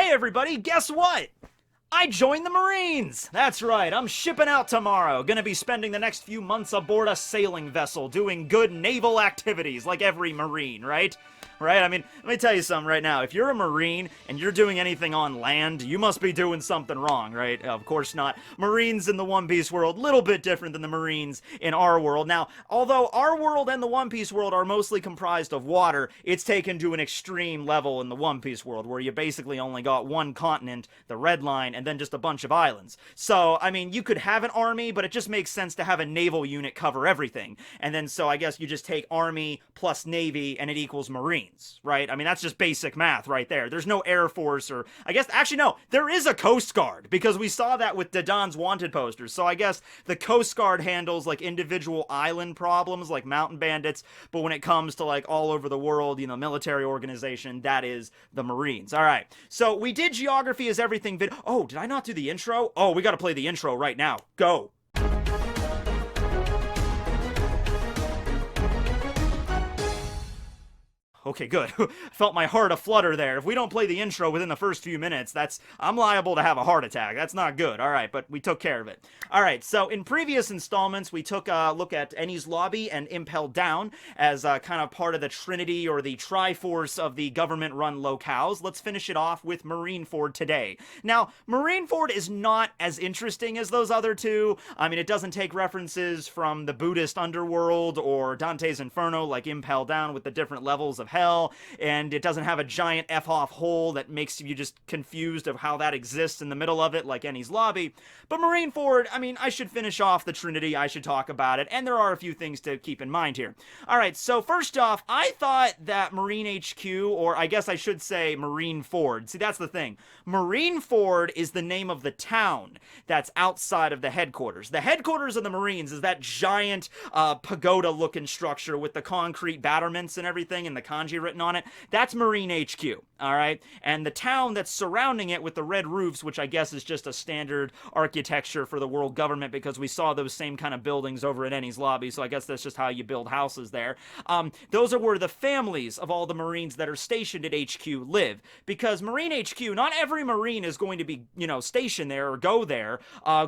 Hey everybody, guess what? I joined the Marines! That's right, I'm shipping out tomorrow. Gonna be spending the next few months aboard a sailing vessel doing good naval activities like every Marine, right? Right? I mean, let me tell you something right now. If you're a Marine and you're doing anything on land, you must be doing something wrong, right? Of course not. Marines in the One Piece world, little bit different than the Marines in our world. Now, although our world and the One Piece world are mostly comprised of water, it's taken to an extreme level in the One Piece world, where you basically only got one continent, the Red Line, and then just a bunch of islands. So, I mean, you could have an army, but it just makes sense to have a naval unit cover everything. And then, so I guess you just take army plus navy, and it equals Marines. Right? I mean, that's just basic math right there. There's no Air Force or, I guess, actually, no, there is a Coast Guard, because we saw that with Dadan's wanted posters. So I guess the Coast Guard handles, like, individual island problems, like mountain bandits, but when it comes to, like, all over the world, you know, military organization, that is the Marines. All right. So we did Geography is Everything Oh, did I not do the intro? Oh, we got to play the intro right now. Go. Okay, good. Felt my heart aflutter there. If we don't play the intro within the first few minutes, I'm liable to have a heart attack. That's not good. All right, but we took care of it. All right, so in previous installments, we took a look at Enies Lobby and Impel Down as kind of part of the Trinity or the Triforce of the government-run locales. Let's finish it off with Marineford today. Now, Marineford is not as interesting as those other two. I mean, it doesn't take references from the Buddhist underworld or Dante's Inferno like Impel Down with the different levels of hell, and it doesn't have a giant F-off hole that makes you just confused of how that exists in the middle of it like Enies Lobby. But Marineford, I mean, I should finish off the Trinity, I should talk about it, and there are a few things to keep in mind here. Alright, so first off, I thought that Marine HQ, or I guess I should say Marineford, see that's the thing. Marineford is the name of the town that's outside of the headquarters. The headquarters of the Marines is that giant pagoda-looking structure with the concrete battlements and everything, and the kanji written on it. That's Marine HQ, all right? And the town that's surrounding it with the red roofs, which I guess is just a standard architecture for the world government, because we saw those same kind of buildings over at Enies Lobby, so I guess that's just how you build houses there. Those are where the families of all the Marines that are stationed at HQ live, because Marine HQ, not every Marine is going to be, you know, stationed there or go there.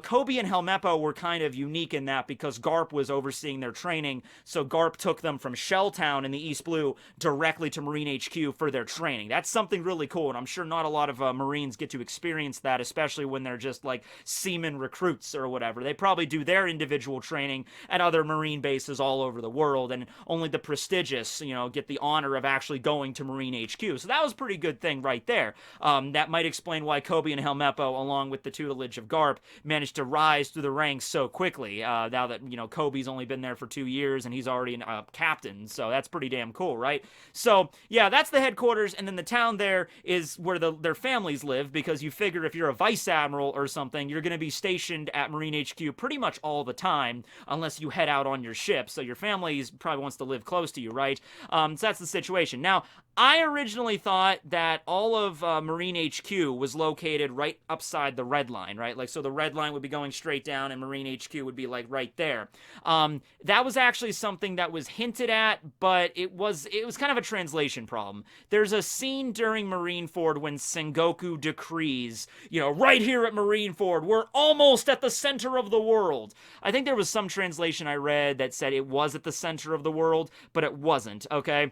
Kobe and Helmeppo were kind of unique in that because Garp was overseeing their training, so Garp took them from Shelltown in the East Blue directly to Marine HQ for their training. That's something really cool, and I'm sure not a lot of Marines get to experience that, especially when they're just like seaman recruits or whatever. They probably do their individual training at other Marine bases all over the world, and only the prestigious, you know, get the honor of actually going to Marine HQ. So that was a pretty good thing right there. That might explain why Kobe and Helmeppo, along with the tutelage of Garp, managed to rise through the ranks so quickly, now that, you know, Kobe's only been there for 2 years and he's already a captain, so that's pretty damn cool, right? So, yeah, that's the headquarters, and then the town there is where their families live, because you figure if you're a vice admiral or something, you're going to be stationed at Marine HQ pretty much all the time, unless you head out on your ship, so your family probably wants to live close to you, right? So that's the situation. Now, I originally thought that all of Marine HQ was located right upside the Red Line, right? Like, so the Red Line would be going straight down, and Marine HQ would be, like, right there. That was actually something that was hinted at, but it was kind of a translation problem. There's a scene during Marineford when Sengoku decrees, you know, right here at Marineford, we're almost at the center of the world. I think there was some translation I read that said it was at the center of the world, but it wasn't, okay?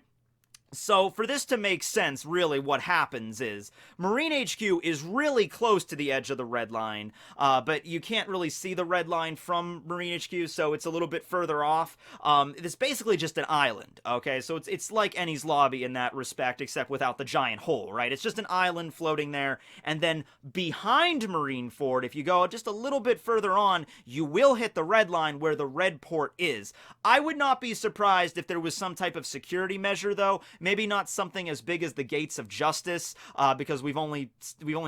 So, for this to make sense, really, what happens is, Marine HQ is really close to the edge of the Red Line, but you can't really see the Red Line from Marine HQ, so it's a little bit further off. It's basically just an island, okay? So it's like Enies Lobby in that respect, except without the giant hole, right? It's just an island floating there, and then behind Marineford, if you go just a little bit further on, you will hit the Red Line where the Red Port is. I would not be surprised if there was some type of security measure, though. Maybe not something as big as the Gates of Justice, because we've only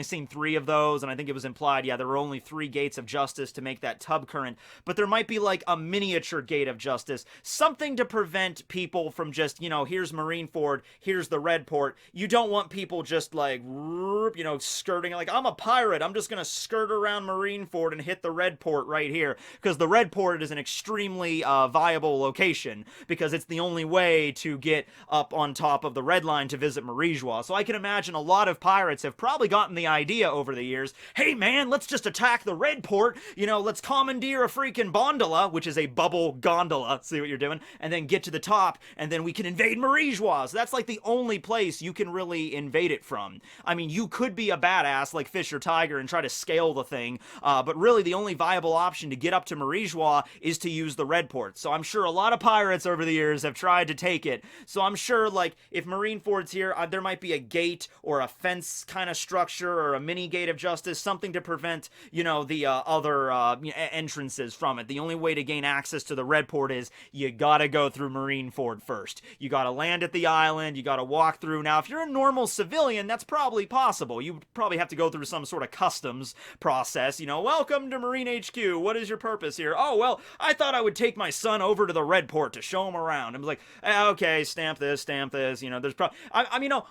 seen 3 of those, and I think it was implied, yeah, there were only 3 Gates of Justice to make that tub current, but there might be like a miniature Gate of Justice, something to prevent people from just, you know, here's Marineford, here's the Red Port. You don't want people just like, you know, skirting, like, I'm a pirate, I'm just gonna skirt around Marineford and hit the Red Port right here, because the Red Port is an extremely viable location, because it's the only way to get up on top of the Red Line to visit Marijois. So I can imagine a lot of pirates have probably gotten the idea over the years, hey man, let's just attack the Red Port, let's commandeer a freaking gondola, which is a bubble gondola, see what you're doing, and then get to the top, and then we can invade Marijois. So that's like the only place you can really invade it from. I mean, you could be a badass like Fisher Tiger and try to scale the thing, but really the only viable option to get up to Marijois is to use the Red Port. So I'm sure a lot of pirates over the years have tried to take it. So I'm sure, like, if Marineford's here, there might be a gate or a fence kind of structure or a mini gate of justice, something to prevent, the other entrances from it. The only way to gain access to the Red Port is you gotta go through Marineford first. You gotta land at the island, you gotta walk through. Now, if you're a normal civilian, that's probably possible. You probably have to go through some sort of customs process, welcome to Marine HQ, what is your purpose here? Oh, well, I thought I would take my son over to the Red Port to show him around. I was like, okay, stamp this, there's probably,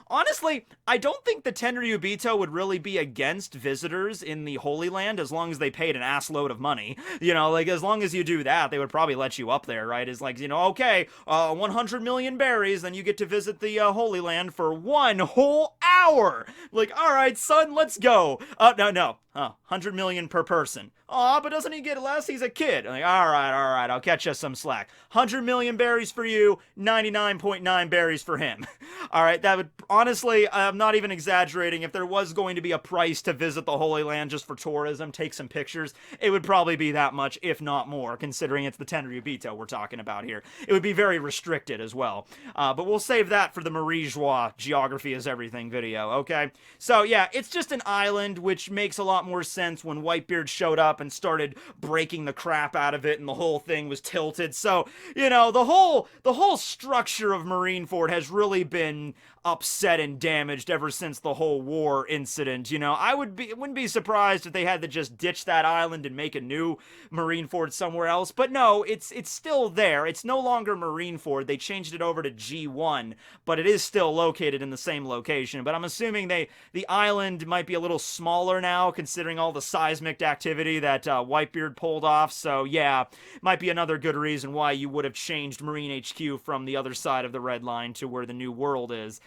honestly, I don't think the Tenryubito would really be against visitors in the Holy Land as long as they paid an ass load of money. As long as you do that, they would probably let you up there, right? It's like, okay, 100 million berries, then you get to visit the Holy Land for 1 whole hour. Like, all right, son, let's go. No. 100 million per person. Aw, but doesn't he get less? He's a kid. I'm like, all right, I'll catch you some slack. 100 million berries for you, 99.9 berries for him. All right, that would, honestly, I'm not even exaggerating. If there was going to be a price to visit the Holy Land just for tourism, take some pictures, it would probably be that much, if not more, considering it's the Tenryubito we're talking about here. It would be very restricted as well. But we'll save that for the Marijois Geography is Everything video, okay? So, yeah, it's just an island, which makes a lot more sense when Whitebeard showed up and started breaking the crap out of it and the whole thing was tilted. So, the whole structure of Marineford has really been upset and damaged ever since the whole war incident. I wouldn't be surprised if they had to just ditch that island and make a new Marineford somewhere else. But no, it's still there. It's no longer Marineford. They changed it over to G1, but it is still located in the same location. But I'm assuming the island might be a little smaller now, considering all the seismic activity that Whitebeard pulled off. So yeah, might be another good reason why you would have changed Marine HQ from the other side of the Red Line to where the new world is.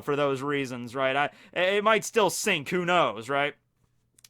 For those reasons, right? It might still sink, who knows, right?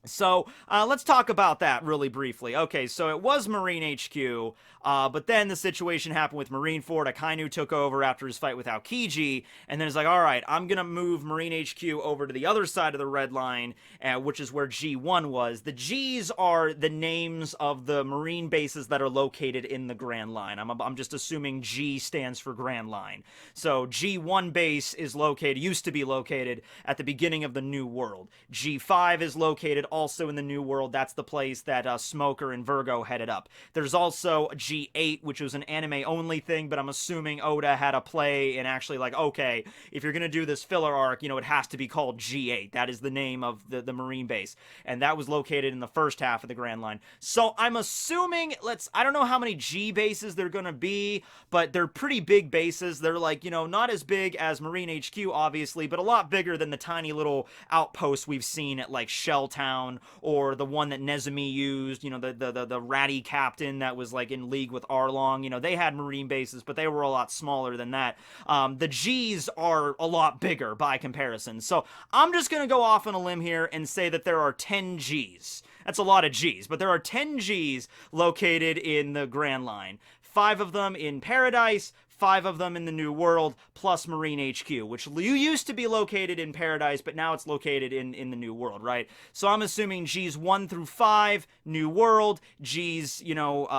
So, let's talk about that really briefly. Okay, so it was Marine HQ, but then the situation happened with Marineford. Akainu took over after his fight with Aokiji, and then it's like, alright, I'm gonna move Marine HQ over to the other side of the Red Line, which is where G1 was. The Gs are the names of the marine bases that are located in the Grand Line. I'm just assuming G stands for Grand Line. So, G1 base used to be located at the beginning of the New World. G5 is located also in the New World. That's the place that Smoker and Virgo headed up. There's also G8, which was an anime-only thing, but I'm assuming Oda had a play and actually like, okay, if you're going to do this filler arc, it has to be called G8. That is the name of the Marine base. And that was located in the first half of the Grand Line. So I'm assuming, I don't know how many G bases they're going to be, but they're pretty big bases. They're like, not as big as Marine HQ, obviously, but a lot bigger than the tiny little outposts we've seen at like Shelltown, or the one that Nezumi used, the ratty captain that was like in league with Arlong. They had marine bases, but they were a lot smaller than that. The Gs are a lot bigger by comparison. So I'm just going to go off on a limb here and say that there are 10 Gs. That's a lot of Gs, but there are 10 Gs located in the Grand Line. 5 of them in Paradise, 5 of them in the New World, plus Marine HQ, which used to be located in Paradise, but now it's located in the New World, right? So I'm assuming Gs 1 through 5, New World, Gs,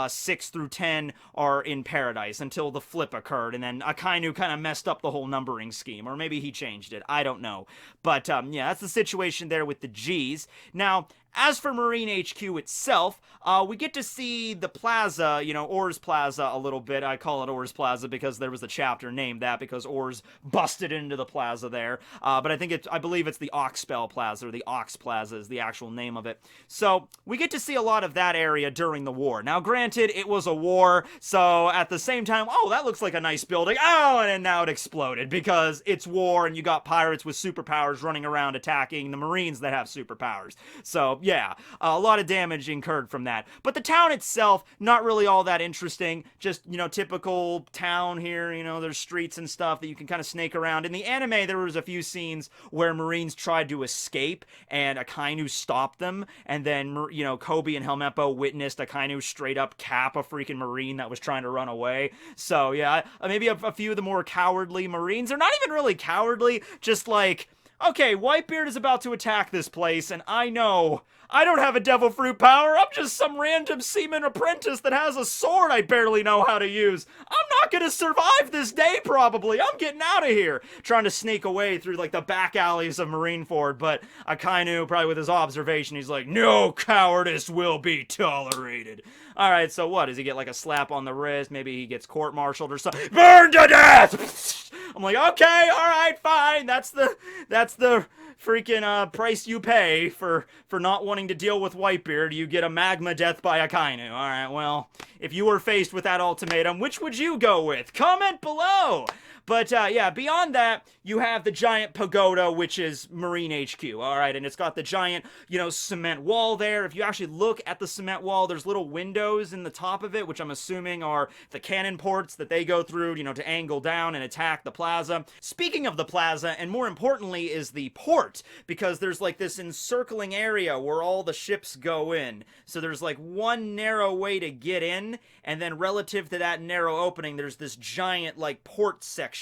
6 through 10 are in Paradise until the flip occurred, and then Akainu kind of messed up the whole numbering scheme, or maybe he changed it, I don't know. But, yeah, that's the situation there with the Gs. Now, as for Marine HQ itself, we get to see the plaza, Oars Plaza a little bit. I call it Oars Plaza because there was a chapter named that because Oars busted into the plaza there. But I believe it's the Oxbell Plaza, or the Ox Plaza is the actual name of it. So we get to see a lot of that area during the war. Now, granted, it was a war, so at the same time, oh, that looks like a nice building. Oh, and now it exploded because it's war and you got pirates with superpowers running around attacking the Marines that have superpowers. So, yeah, a lot of damage incurred from that. But the town itself, not really all that interesting. Just, typical town here. There's streets and stuff that you can kind of snake around. In the anime, there was a few scenes where Marines tried to escape, and Akainu stopped them, and then, Kobe and Helmeppo witnessed Akainu straight up cap a freaking Marine that was trying to run away. So, yeah, maybe a few of the more cowardly Marines. They're not even really cowardly, just like, okay, Whitebeard is about to attack this place, and I know I don't have a devil fruit power. I'm just some random seaman apprentice that has a sword I barely know how to use. I'm not gonna survive this day, probably. I'm getting out of here. Trying to sneak away through, like, the back alleys of Marineford, but Akainu, probably with his observation, he's like, no cowardice will be tolerated. Alright, so what? Does he get, like, a slap on the wrist? Maybe he gets court-martialed or something. Burn to death! I'm like, okay, alright, fine. That's the freaking price you pay for not wanting to deal with Whitebeard. You get a magma death by Akainu. Alright, well, if you were faced with that ultimatum, which would you go with? Comment below! But, yeah, beyond that, you have the giant pagoda, which is Marine HQ, alright? And it's got the giant, cement wall there. If you actually look at the cement wall, there's little windows in the top of it, which I'm assuming are the cannon ports that they go through, to angle down and attack the plaza. Speaking of the plaza, and more importantly, is the port, because there's, like, this encircling area where all the ships go in. So there's, like, one narrow way to get in, and then relative to that narrow opening, there's this giant, like, port section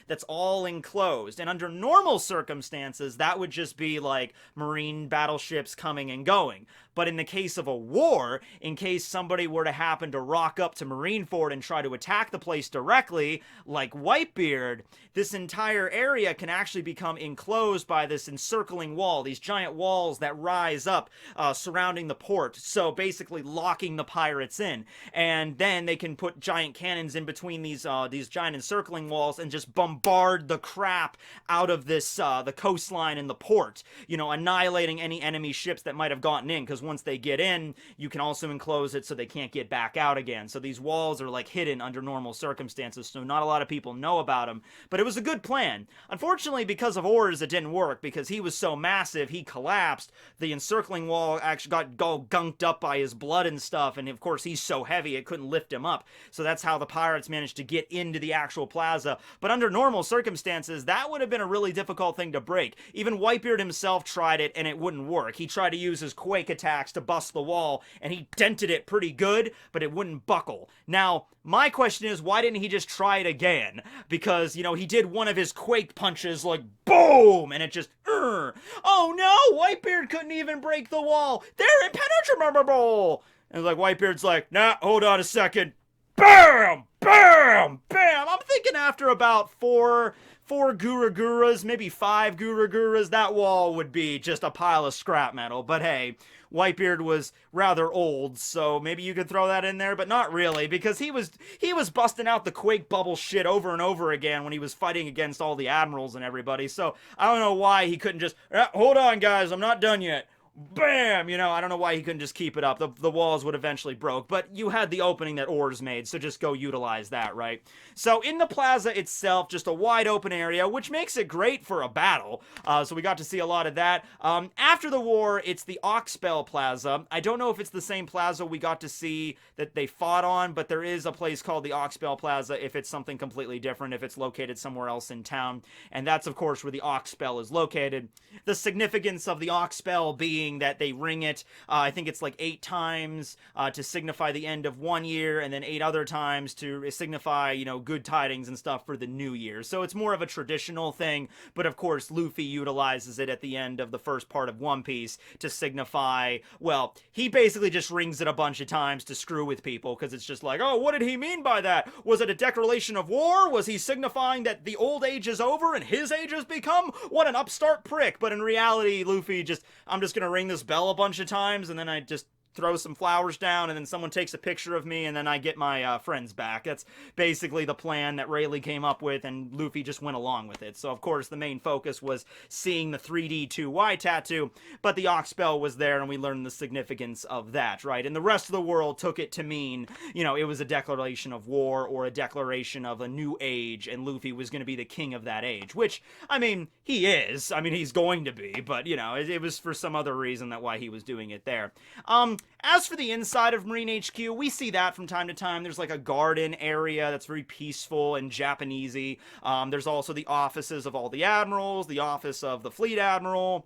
that's all enclosed. And under normal circumstances, that would just be like Marine battleships coming and going. But in the case of a war, in case somebody were to happen to rock up to Marineford and try to attack the place directly, like Whitebeard, this entire area can actually become enclosed by this encircling wall, these giant walls that rise up surrounding the port, so basically locking the pirates in. And then they can put giant cannons in between these giant encircling walls and just bombard the crap out of this, the coastline and the port, annihilating any enemy ships that might have gotten in, because once they get in, you can also enclose it so they can't get back out again. So these walls are, like, hidden under normal circumstances, so not a lot of people know about them. But it was a good plan. Unfortunately, because of Ors, it didn't work, because he was so massive, he collapsed. The encircling wall actually got all gunked up by his blood and stuff, and of course, he's so heavy, it couldn't lift him up. So that's how the pirates managed to get into the actual plaza. But under normal circumstances, that would have been a really difficult thing to break. Even Whitebeard himself tried it, and it wouldn't work. He tried to use his quake attacks to bust the wall, and he dented it pretty good, but it wouldn't buckle. Now, my question is, why didn't he just try it again? Because, he did one of his quake punches, like, boom, and it just, oh no, Whitebeard couldn't even break the wall. They're impenetrable. And, like, Whitebeard's like, nah, hold on a second. Bam! Bam! Bam! I'm thinking after about four Guraguras, maybe 5 Guraguras, that wall would be just a pile of scrap metal. But hey, Whitebeard was rather old, so maybe you could throw that in there, but not really, because he was busting out the quake bubble shit over and over again when he was fighting against all the admirals and everybody. So I don't know why he couldn't just, hold on guys, I'm not done yet. Bam! I don't know why he couldn't just keep it up. The walls would eventually broke, but you had the opening that Ors made, so just go utilize that, right? So in the plaza itself, just a wide open area, which makes it great for a battle. So we got to see a lot of that. After the war, it's the Belle Plaza. I don't know if it's the same plaza we got to see that they fought on, but there is a place called the Belle Plaza if it's something completely different, if it's located somewhere else in town. And that's, of course, where the Belle is located. The significance of the Belle being that they ring it, I think it's like 8 times to signify the end of one year, and then 8 other times to signify, good tidings and stuff for the new year. So it's more of a traditional thing, but of course Luffy utilizes it at the end of the first part of One Piece to signify, well, he basically just rings it a bunch of times to screw with people, because it's just like, oh, what did he mean by that? Was it a declaration of war? Was he signifying that the old age is over and his age has become? What an upstart prick. But in reality, Luffy I'm just gonna ring this bell a bunch of times, and then I just throw some flowers down, and then someone takes a picture of me, and then I get my friends back. That's basically the plan that Rayleigh came up with, and Luffy just went along with it. So, of course, the main focus was seeing the 3D 2Y tattoo, but the Oxbell was there, and we learned the significance of that, right? And the rest of the world took it to mean, you know, it was a declaration of war or a declaration of a new age, and Luffy was going to be the king of that age, which, I mean, he is. I mean, he's going to be, but, you know, it was for some other reason that why he was doing it there. As for the inside of Marine HQ, we see that from time to time. There's like a garden area that's very peaceful and Japanesey. There's also the offices of all the admirals, the office of the fleet admiral.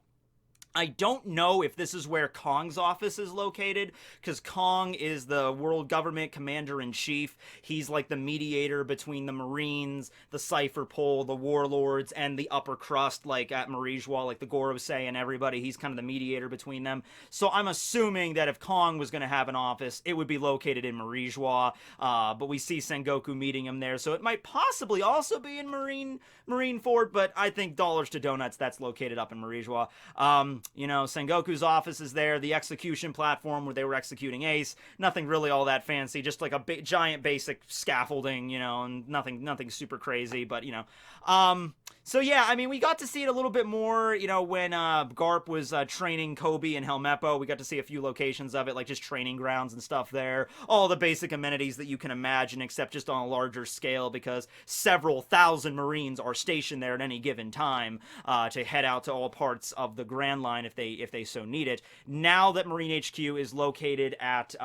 I don't know if this is where Kong's office is located, because Kong is the world government commander-in-chief. He's like the mediator between the Marines, the Cypher Pole, the warlords, and the upper crust, like at Marijois, like the Gorosei and everybody. He's kind of the mediator between them. So I'm assuming that if Kong was going to have an office, it would be located in Marijois, but we see Sengoku meeting him there, so it might possibly also be in Marineford, but I think dollars to donuts, that's located up in Marijois. You know, Sengoku's office is there, the execution platform where they were executing Ace, nothing really all that fancy, just like a giant basic scaffolding, you know, and nothing super crazy, but, you know, so yeah, I mean, we got to see it a little bit more, you know, when Garp was training Kobe and Helmeppo. We got to see a few locations of it, like just training grounds and stuff there. All the basic amenities that you can imagine, except just on a larger scale, because several thousand Marines are stationed there at any given time to head out to all parts of the Grand Line if they so need it. Now that Marine HQ is located at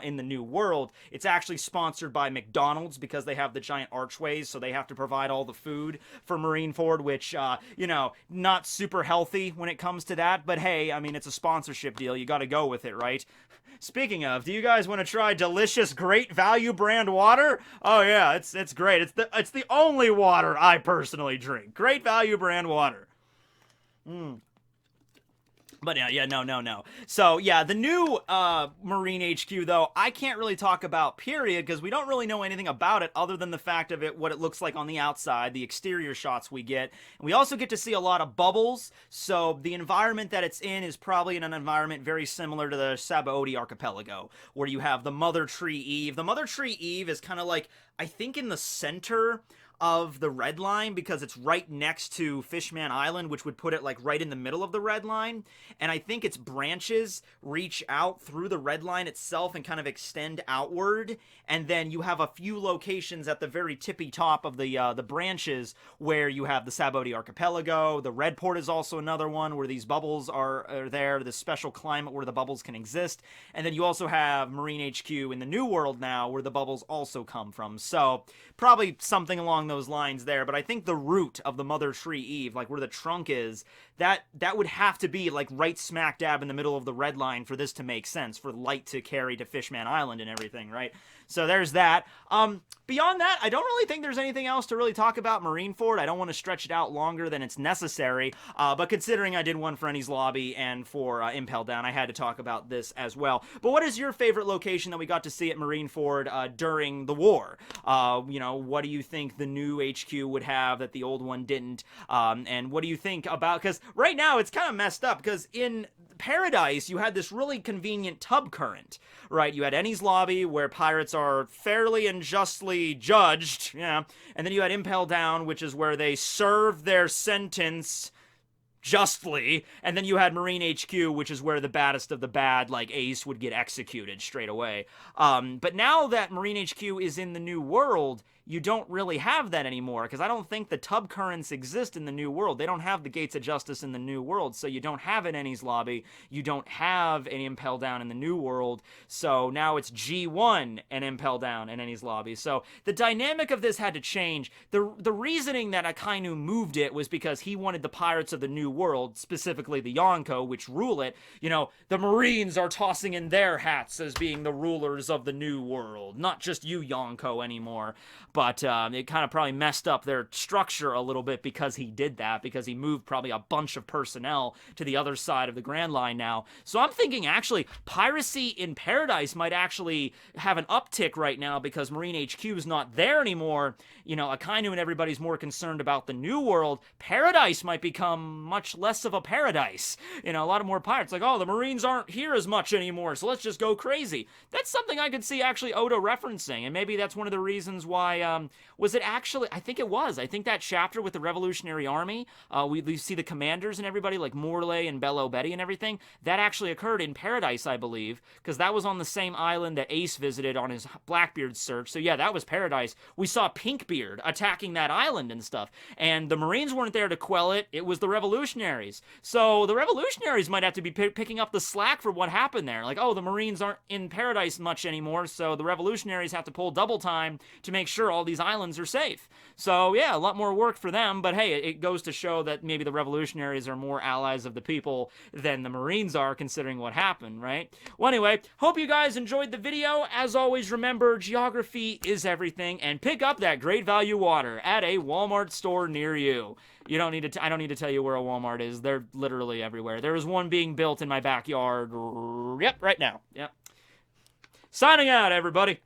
in the New World, it's actually sponsored by McDonald's because they have the giant archways, so they have to provide all the food for Marineford, which, you know, not super healthy when it comes to that, but hey, I mean, it's a sponsorship deal. You gotta go with it, right? Speaking of, do you guys want to try delicious Great Value brand water? Oh yeah, it's great. It's the only water I personally drink. Great Value brand water. But yeah, no. So yeah, the new Marine HQ, though, I can't really talk about, period, because we don't really know anything about it other than the fact of it, what it looks like on the outside, the exterior shots we get. And we also get to see a lot of bubbles, so the environment that it's in is probably in an environment very similar to the Sabaody Archipelago, where you have the Mother Tree Eve. The Mother Tree Eve is kind of like, I think, in the center of the red line, because it's right next to Fishman Island, which would put it like right in the middle of the red line, and I think its branches reach out through the red line itself and kind of extend outward, and then you have a few locations at the very tippy top of the branches where you have the Sabaody Archipelago. The Red Port is also another one where these bubbles are there, this special climate where the bubbles can exist, and then you also have Marine HQ in the New World now where the bubbles also come from, so probably something along those lines there. But I think the root of the Mother Tree Eve, like where the trunk is, that would have to be like right smack dab in the middle of the red line for this to make sense, for light to carry to Fishman Island and everything, right? So there's that. Beyond that, I don't really think there's anything else to really talk about Marineford. I don't want to stretch it out longer than it's necessary, but considering I did one for Enies Lobby and for Impel Down, I had to talk about this as well. But what is your favorite location that we got to see at Marineford during the war? You know, what do you think the new HQ would have that the old one didn't? And what do you think about, because right now it's kind of messed up, because in Paradise you had this really convenient tub current, right? You had Enies Lobby, where pirates are fairly and justly judged, yeah, and then you had Impel Down, which is where they serve their sentence justly, and then you had Marine HQ, which is where the baddest of the bad, like Ace, would get executed straight away. But now that Marine HQ is in the New World, you don't really have that anymore, because I don't think the tub currents exist in the New World. They don't have the Gates of Justice in the New World, so you don't have an Enies Lobby, you don't have an Impel Down in the New World, so now it's G1 and Impel Down and Enies Lobby. So the dynamic of this had to change. The reasoning that Akainu moved it was because he wanted the pirates of the New World, specifically the Yonko, which rule it, you know, the Marines are tossing in their hats as being the rulers of the New World, not just you, Yonko, anymore. but it kind of probably messed up their structure a little bit because he did that, because he moved probably a bunch of personnel to the other side of the Grand Line now. So I'm thinking actually piracy in Paradise might actually have an uptick right now because Marine HQ is not there anymore. You know, Akainu and everybody's more concerned about the New World. Paradise might become much less of a paradise. You know, a lot of more pirates. Like, oh, the Marines aren't here as much anymore, so let's just go crazy. That's something I could see actually Oda referencing, and maybe that's one of the reasons why, was it actually, I think it was. I think that chapter with the Revolutionary Army, we see the commanders and everybody, like Morley and Bello Betty and everything, that actually occurred in Paradise, I believe, because that was on the same island that Ace visited on his Blackbeard search. So yeah, that was Paradise. We saw Pinkbeard attacking that island and stuff, and the Marines weren't there to quell it. It was the Revolutionaries. So the Revolutionaries might have to be picking up the slack for what happened there. Like, oh, the Marines aren't in Paradise much anymore, so the Revolutionaries have to pull double time to make sure all these islands are safe. So yeah, a lot more work for them, but hey, it goes to show that maybe the Revolutionaries are more allies of the people than the Marines are, considering what happened, right? Well, anyway, hope you guys enjoyed the video. As always, remember, geography is everything, and pick up that great value water at a Walmart store near you. You don't need to. I don't need to tell you where a Walmart is. They're literally everywhere. There is one being built in my backyard. Yep, right now. Yep. Signing out, everybody.